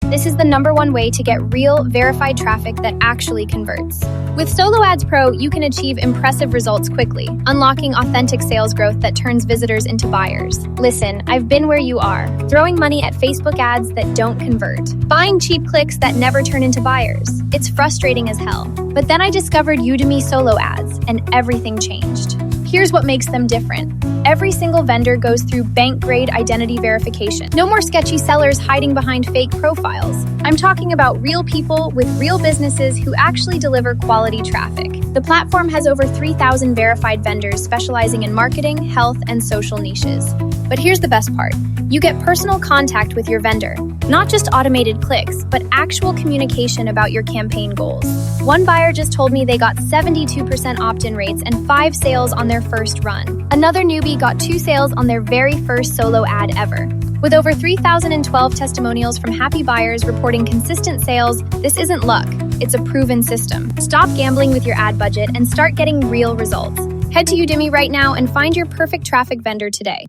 This is the #1 way to get real, verified traffic that actually converts. With Solo Ads Pro, you can achieve impressive results quickly, unlocking authentic sales growth that turns visitors into buyers. Listen, I've been where you are, throwing money at Facebook ads that don't convert, buying cheap clicks that never turn into buyers. It's frustrating as hell. But then I discovered Udimi Solo Ads, and everything changed. Here's what makes them different. Every single vendor goes through bank-grade identity verification. No more sketchy sellers hiding behind fake profiles. I'm talking about real people with real businesses who actually deliver quality traffic. The platform has over 3,000 verified vendors specializing in marketing, health, and social niches. But here's the best part. You get personal contact with your vendor. Not just automated clicks, but actual communication about your campaign goals. One buyer just told me they got 72% opt-in rates and 5 sales on their first run. Another newbie got 2 sales on their very first solo ad ever. With over 3,012 testimonials from happy buyers reporting consistent sales, this isn't luck, it's a proven system. Stop gambling with your ad budget and start getting real results. Head to Udimi right now and find your perfect traffic vendor today.